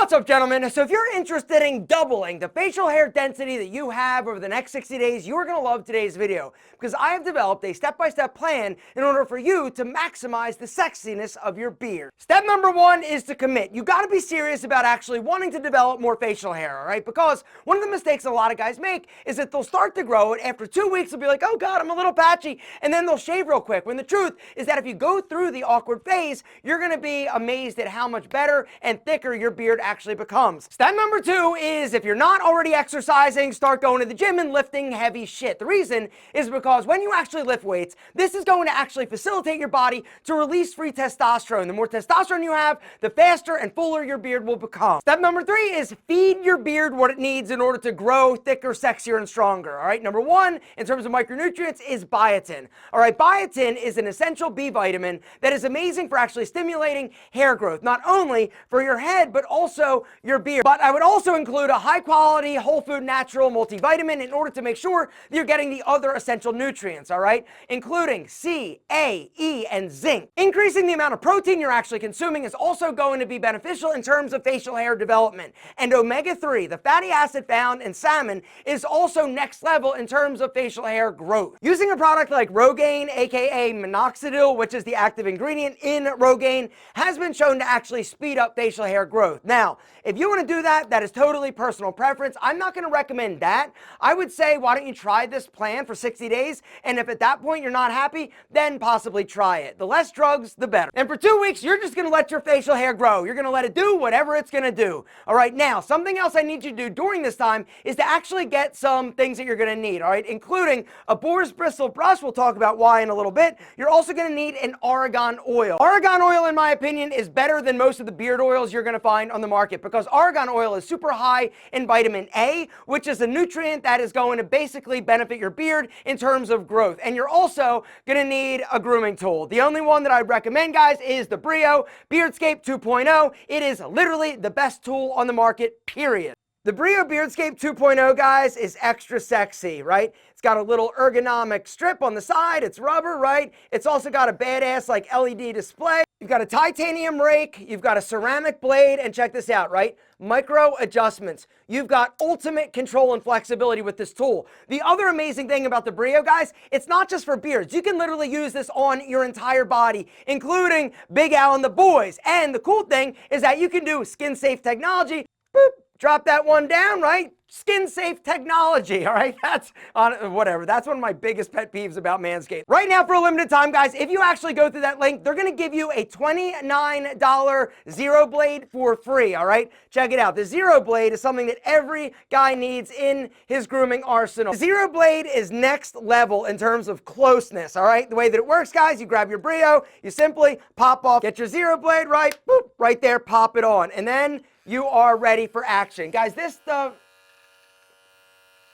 What's up, gentlemen? So if you're interested in doubling the facial hair density that you have over the next 60 days, you are going to love today's video because I have developed a step-by-step plan in order for you to maximize the sexiness of your beard. Step number one is to commit. You got to be serious about actually wanting to develop more facial hair, all right? Because one of the mistakes a lot of guys make is that they'll start to grow it. After 2 weeks, they'll be like, oh God, I'm a little patchy. And then they'll shave real quick. When the truth is that if you go through the awkward phase, you're going to be amazed at how much better and thicker your beard actually becomes. Step number two is if you're not already exercising, start going to the gym and lifting heavy shit. The reason is because when you actually lift weights, this is going to actually facilitate your body to release free testosterone. The more testosterone you have, the faster and fuller your beard will become. Step number three is feed your beard what it needs in order to grow thicker, sexier, and stronger. All right, number one, in terms of micronutrients, is biotin. All right, biotin is an essential B vitamin that is amazing for actually stimulating hair growth, not only for your head, but also your beard. But I would also include a high quality, whole food, natural multivitamin in order to make sure that you're getting the other essential nutrients, all right? Including C, A, E, and zinc. Increasing the amount of protein you're actually consuming is also going to be beneficial in terms of facial hair development. And omega-3, the fatty acid found in salmon, is also next level in terms of facial hair growth. Using a product like Rogaine, aka minoxidil, which is the active ingredient in Rogaine, has been shown to actually speed up facial hair growth. Now, if you want to do that, that is totally personal preference. I'm not going to recommend that. I would say, why don't you try this plan for 60 days? And if at that point you're not happy, then possibly try it. The less drugs, the better. And for 2 weeks, you're just going to let your facial hair grow. You're going to let it do whatever it's going to do. All right, now, something else I need you to do during this time is to actually get some things that you're going to need, all right, including a boar's bristle brush. We'll talk about why in a little bit. You're also going to need an argan oil. Argan oil, in my opinion, is better than most of the beard oils you're going to find on the market because argan oil is super high in vitamin A, which is a nutrient that is going to basically benefit your beard in terms of growth. And you're also going to need a grooming tool. The only one that I recommend, guys, is the Brio Beardscape 2.0. It is literally the best tool on the market, period. The Brio Beardscape 2.0, guys, is extra sexy, right? It's got a little ergonomic strip on the side. It's rubber, right? It's also got a badass like LED display. You've got a titanium rake. You've got a ceramic blade. And check this out, right? Micro adjustments. You've got ultimate control and flexibility with this tool. The other amazing thing about the Brio, guys, it's not just for beards. You can literally use this on your entire body, including Big Al and the boys. And the cool thing is that you can do skin-safe technology. Boop. Drop that one down, right? Skin-safe technology, all right? That's whatever. That's one of my biggest pet peeves about Manscaped. Right now, for a limited time, guys, if you actually go through that link, they're going to give you a $29 Zero Blade for free, all right? Check it out. The Zero Blade is something that every guy needs in his grooming arsenal. The Zero Blade is next level in terms of closeness, all right? The way that it works, guys, you grab your Brio, you simply pop off, get your Zero Blade, right? Boop, right there, pop it on. And then you are ready for action. Guys, this stuff,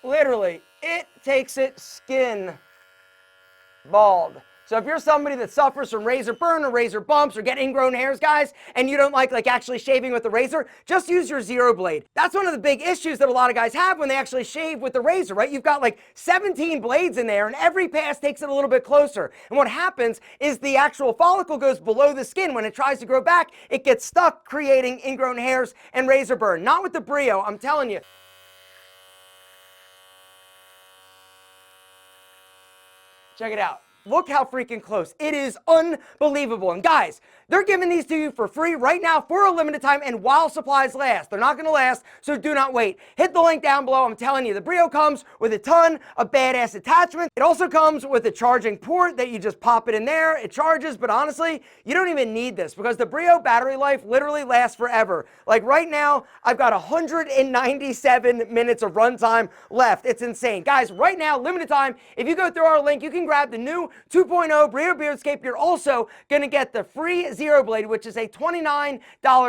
literally, it takes it skin bald. So if you're somebody that suffers from razor burn or razor bumps or get ingrown hairs, guys, and you don't like actually shaving with the razor, just use your Zero Blade. That's one of the big issues that a lot of guys have when they actually shave with the razor, right? You've got like 17 blades in there and every pass takes it a little bit closer. And what happens is the actual follicle goes below the skin. When it tries to grow back, it gets stuck, creating ingrown hairs and razor burn. Not with the Brio, I'm telling you. Check it out. Look how freaking close. It is unbelievable. And guys, they're giving these to you for free right now for a limited time and while supplies last. They're not going to last, so do not wait. Hit the link down below. I'm telling you, the Brio comes with a ton of badass attachments. It also comes with a charging port that you just pop it in there. It charges, but honestly, you don't even need this because the Brio battery life literally lasts forever. Like right now, I've got 197 minutes of runtime left. It's insane. Guys, right now, limited time, if you go through our link, you can grab the new 2.0 Brio Beardscape. You're also going to get the free Zero Blade, which is a $29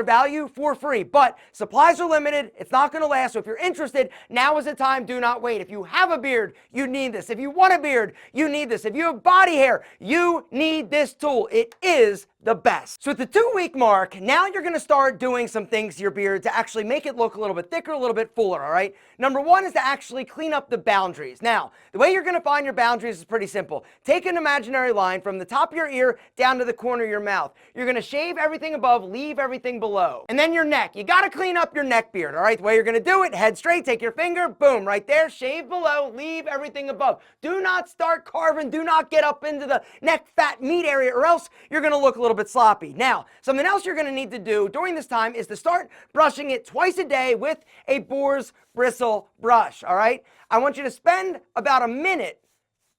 value for free. But supplies are limited. It's not going to last. So if you're interested, now is the time. Do not wait. If you have a beard, you need this. If you want a beard, you need this. If you have body hair, you need this tool. It is the best. So at the 2-week mark, now you're gonna start doing some things to your beard to actually make it look a little bit thicker, a little bit fuller, all right? Number one is to actually clean up the boundaries. Now, the way you're gonna find your boundaries is pretty simple. Take an imaginary line from the top of your ear down to the corner of your mouth. You're gonna shave everything above, leave everything below. And then your neck. You gotta clean up your neck beard, all right? The way you're gonna do it, head straight, take your finger, boom, right there, shave below, leave everything above. Do not start carving, do not get up into the neck fat meat area, or else you're gonna look a little bit sloppy. Now, something else you're gonna need to do during this time is to start brushing it twice a day with a boar's bristle brush, all right? I want you to spend about a minute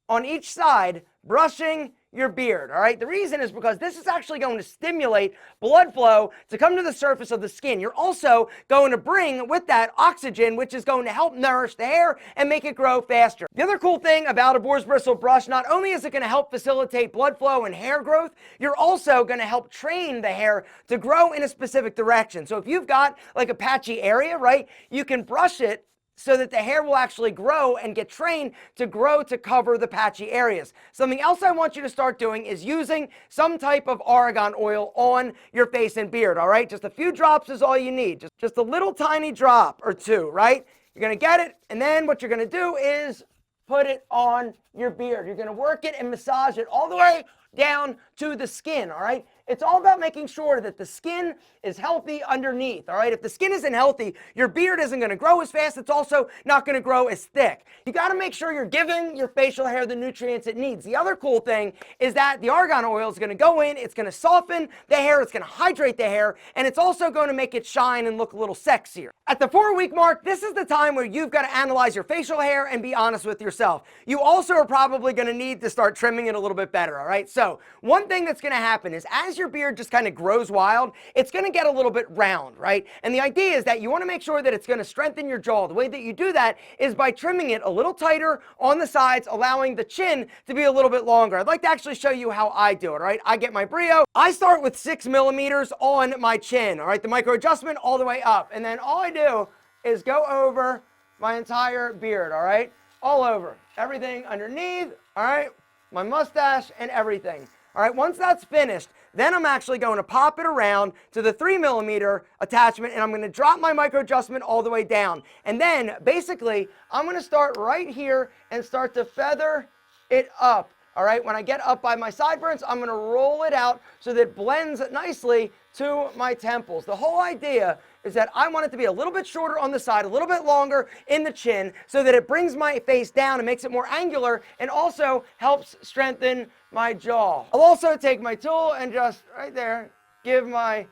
on each side brushing your beard, all right? The reason is because this is actually going to stimulate blood flow to come to the surface of the skin. You're also going to bring with that oxygen, which is going to help nourish the hair and make it grow faster. The other cool thing about a boar's bristle brush, not only is it going to help facilitate blood flow and hair growth, you're also going to help train the hair to grow in a specific direction. So if you've got like a patchy area, right, you can brush it so that the hair will actually grow and get trained to grow to cover the patchy areas. Something else I want you to start doing is using some type of argan oil on your face and beard, all right? Just a few drops is all you need. Just a little tiny drop or two, right? You're gonna get it, and then what you're gonna do is put it on your beard. You're gonna work it and massage it all the way down to the skin, all right? It's all about making sure that the skin is healthy underneath, all right? If the skin isn't healthy, your beard isn't gonna grow as fast. It's also not gonna grow as thick. You gotta make sure you're giving your facial hair the nutrients it needs. The other cool thing is that the argan oil is gonna go in, it's gonna soften the hair, it's gonna hydrate the hair, and it's also gonna make it shine and look a little sexier. At the 4-week mark, this is the time where you've gotta analyze your facial hair and be honest with yourself. You also are probably gonna need to start trimming it a little bit better, all right? So one thing that's gonna happen is as your beard just kind of grows wild, it's going to get a little bit round, right? And the idea is that you want to make sure that it's going to strengthen your jaw. The way that you do that is by trimming it a little tighter on the sides, allowing the chin to be a little bit longer. I'd like to actually show you how I do it, all right? I get my Brio. I start with 6 millimeters on my chin, all right? The micro adjustment all the way up. And then all I do is go over my entire beard, all right? All over. Everything underneath, all right? My mustache and everything. All right, once that's finished, then I'm actually going to pop it around to the 3 millimeter attachment, and I'm going to drop my micro adjustment all the way down. And then basically, I'm going to start right here and start to feather it up. All right, when I get up by my sideburns, I'm going to roll it out so that it blends nicely to my temples. The whole idea is that I want it to be a little bit shorter on the side, a little bit longer in the chin, so that it brings my face down and makes it more angular, and also helps strengthen my jaw. I'll also take my tool and just right there give my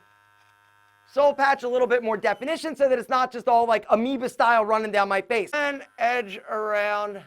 soul patch a little bit more definition so that it's not just all like amoeba style running down my face. And edge around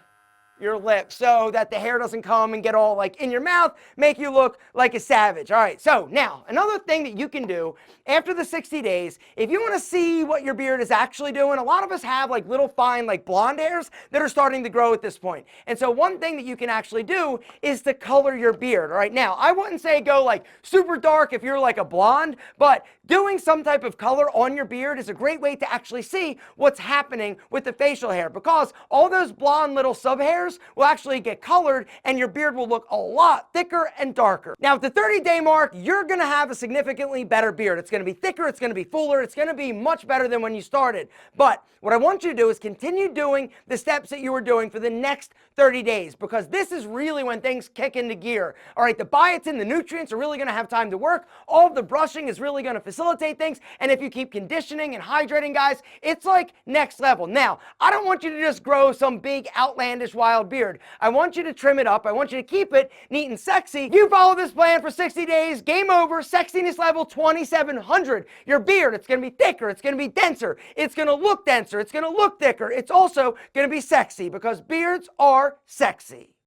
your lips so that the hair doesn't come and get all like in your mouth, make you look like a savage. All right, so now another thing that you can do after the 60 days, if you want to see what your beard is actually doing, a lot of us have like little fine like blonde hairs that are starting to grow at this point. And so one thing that you can actually do is to color your beard. All right, now I wouldn't say go like super dark if you're like a blonde, but doing some type of color on your beard is a great way to actually see what's happening with the facial hair, because all those blonde little sub hairs will actually get colored and your beard will look a lot thicker and darker. Now at the 30-day mark, you're gonna have a significantly better beard. It's gonna be thicker, it's gonna be fuller, it's gonna be much better than when you started. But what I want you to do is continue doing the steps that you were doing for the next 30 days, because this is really when things kick into gear. All right, the biotin, the nutrients are really gonna have time to work. All of the brushing is really gonna facilitate things. And if you keep conditioning and hydrating, guys, it's like next level. Now, I don't want you to just grow some big outlandish wild beard. I want you to trim it up. I want you to keep it neat and sexy. You follow this plan for 60 days, game over, sexiness level 2700. Your beard, it's gonna be thicker, it's gonna be denser, it's gonna look denser, it's gonna look thicker. It's also gonna be sexy, because beards are sexy.